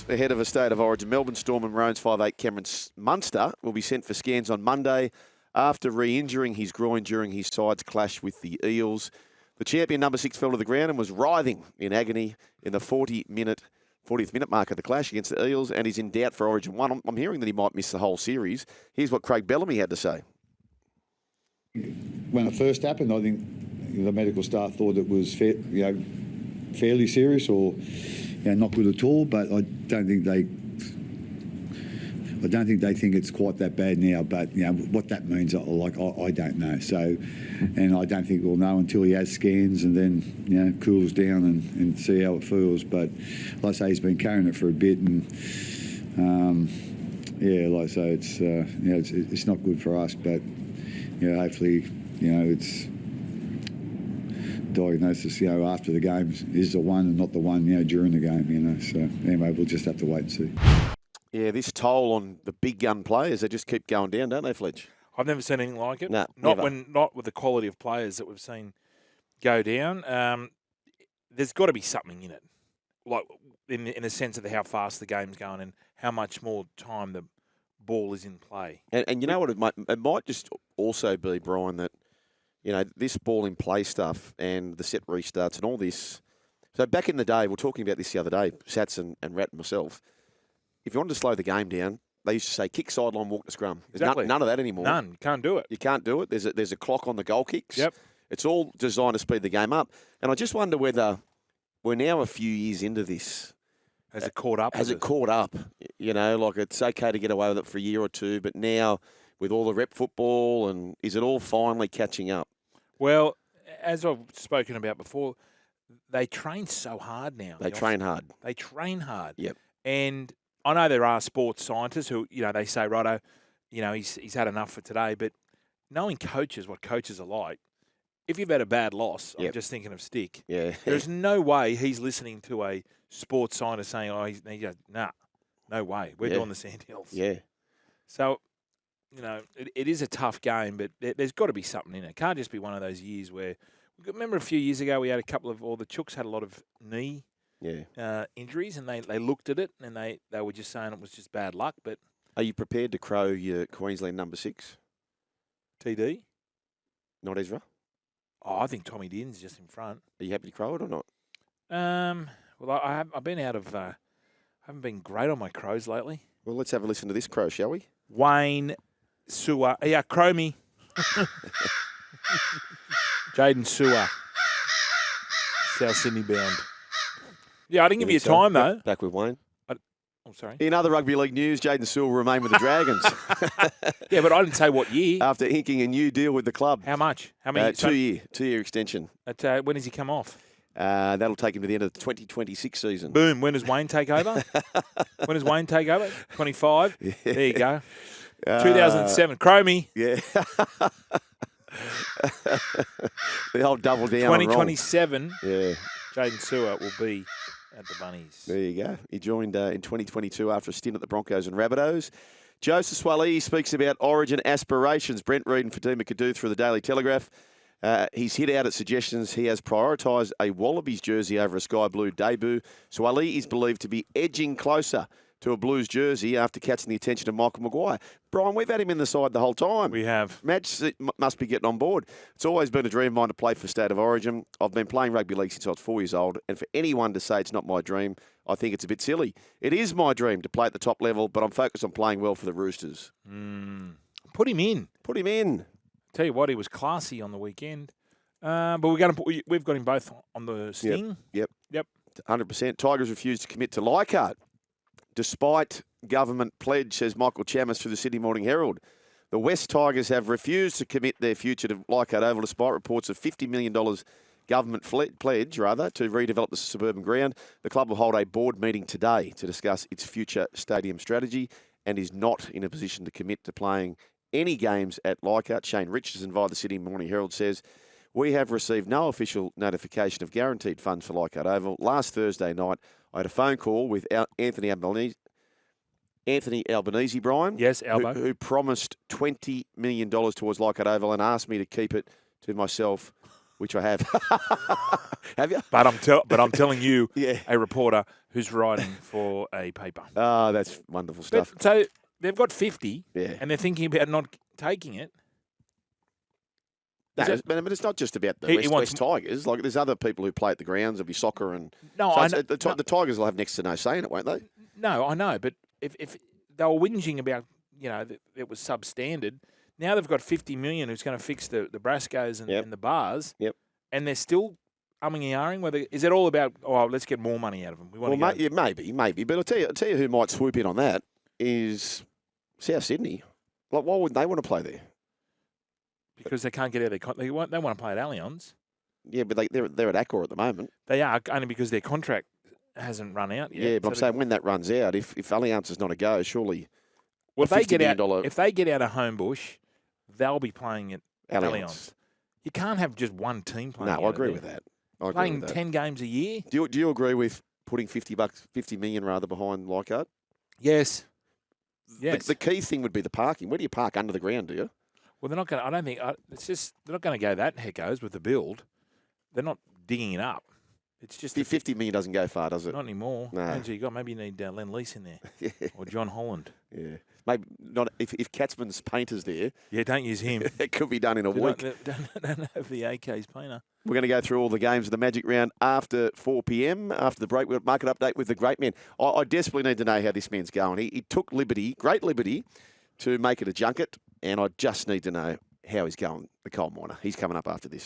Roosters, ahead of a State of Origin. Melbourne Storm and Maroons 5'8" Cameron Munster will be sent for scans on Monday after re-injuring his groin during his side's clash with the Eels. The champion number 6 fell to the ground and was writhing in agony in the 40th minute mark of the clash against the Eels, and is in doubt for Origin 1. I'm hearing that he might miss the whole series. Here's what Craig Bellamy had to say. When it first happened, I think the medical staff thought it was fairly serious or not good at all. But I don't think they think it's quite that bad now. But what that means, I don't know. So, and I don't think we'll know until he has scans and then cools down and see how it feels. But like I say, he's been carrying it for a bit, and like I say, it's not good for us. But hopefully, it's diagnosis, after the game is the one and not the one, during the game, So anyway, we'll just have to wait and see. Yeah, this toll on the big gun players, they just keep going down, don't they, Fletch? I've never seen anything like it. No, not with the quality of players that we've seen go down. There's got to be something in it, like in the sense of how fast the game's going and how much more time the ball is in play. And you know what, it might just also be, Brian, that this ball in play stuff and the set restarts and all this. So back in the day, we were talking about this the other day, Sats and Rat and myself. If you wanted to slow the game down, they used to say kick sideline, walk to scrum. There's exactly. none of that anymore. None. You can't do it. You can't do it. There's a clock on the goal kicks. Yep. It's all designed to speed the game up. And I just wonder whether we're now a few years into this. Has it caught up? Has it caught up? Like it's okay to get away with it for a year or two, but now with all the rep football, and is it all finally catching up? Well, as I've spoken about before, they train so hard now. They train hard. They train hard. Yep. And I know there are sports scientists who, they say, righto, he's had enough for today. But knowing coaches, what coaches are like, if you've had a bad loss, I'm just thinking of Stick. Yeah. There's no way he's listening to a sports scientist saying, he goes, nah, no way. We're doing the Sandhills. Yeah. So, it is a tough game, but there's got to be something in it. It can't just be one of those years where, remember a few years ago we had the Chooks had a lot of knee injuries, and they looked at it and they were just saying it was just bad luck. But are you prepared to crow your Queensland number 6? TD? Not Ezra? Oh, I think Tommy Din's just in front. Are you happy to crow it or not? Well, I've been out of. I haven't been great on my crows lately. Well, let's have a listen to this crow, shall we? Jaydn Su'a. Yeah, crow me. Jaydn Su'a. South Sydney bound. Yeah, I didn't give you time, though. Back with Wayne. I'm sorry. In other rugby league news, Jaydn Su'a will remain with the Dragons. Yeah, but I didn't say what year. After inking a new deal with the club. How much? How many? 2-year extension. When does he come off? That'll take him to the end of the 2026 season. Boom. When does Wayne take over? 25? Yeah. There you go. 2007. Crow me. Yeah. The whole double down. 2027. Yeah. Jaydn Su'a will be at the Bunnies. There you go. He joined in 2022 after a stint at the Broncos and Rabbitohs. Joseph Suaalii speaks about Origin aspirations. Brent Reid and Fatima Kadoo through the Daily Telegraph. He's hit out at suggestions he has prioritised a Wallabies jersey over a Sky Blue debut. Suaalii is believed to be edging closer to a Blues jersey after catching the attention of Michael Maguire. Brian, we've had him in the side the whole time. We have. Madge must be getting on board. It's always been a dream of mine to play for State of Origin. I've been playing rugby league since I was 4 years old, and for anyone to say it's not my dream, I think it's a bit silly. It is my dream to play at the top level, but I'm focused on playing well for the Roosters. Put him in. Put him in. Tell you what, he was classy on the weekend. But we've got him both on the sting. Yep. 100%. Tigers refused to commit to Leichhardt, despite government pledge, says Michael Chammas through the Sydney Morning Herald. The West Tigers have refused to commit their future to Leichhardt Oval despite reports of $50 million government pledge to redevelop the suburban ground. The club will hold a board meeting today to discuss its future stadium strategy and is not in a position to commit to playing any games at Leichhardt. Shane Richardson via the Sydney Morning Herald says, we have received no official notification of guaranteed funds for Leichhardt Oval. Last Thursday night, I had a phone call with Anthony Albanese, Brian. Yes, Albo. Who promised $20 million towards Leichhardt Oval and asked me to keep it to myself which I have. Have you? But I'm telling you, Yeah. a reporter who's writing for a paper. Oh, that's wonderful stuff. So they've got 50, Yeah. and they're thinking about not taking it. No, Is it- but it's not just about the He West wants- Tigers. Like, there's other people who play at the grounds. There'll be soccer and No, so I it's- know, the Tigers will have next to no say in it, won't they? no, I know. But if they were whinging about, that it was substandard, now they've got 50 million who's going to fix the Brascos and, Yep. and the bars. Yep. And they're still umming and ahhing. Whether is it all about? Oh, let's get more money out of them. We want Well, to go. maybe. But I'll tell you who might swoop in on that is South Sydney. Like, why wouldn't they want to play there? Because they can't get out of their they want to play at Allianz. Yeah, but they're at Accor at the moment. They are only because their contract hasn't run out yet. Yeah, but I'm So saying when that runs out, if Allianz is not a go, surely well, if they $50 get million out, if they get out of Homebush, they'll be playing at Allianz. You can't have just one team playing. No, I agree with that. I agree Playing with that. 10 games a year. Do you agree with putting $50 million rather behind Leichhardt? Yes. Yes. The key thing would be the parking. Where do you park under the ground? Do you? Well, they're not going to. I don't think it's just they're not going to go that heckos with the build. They're not digging it up. It's just The $50 million doesn't go far, does it? not anymore. No. Depends who you got. Maybe you need Len Lease in there Yeah. or John Holland. Yeah. Maybe not. If Katzman's painter's there, Yeah, don't use him. it could be done in a They week. don't have the AK's painter. We're going to go through all the games of the Magic Round after 4 p.m. After the break, we'll market update with the great man. I desperately need to know how this man's going. He took great liberty, to make it a junket, and I just need to know how he's going, the coal miner. He's coming up after this.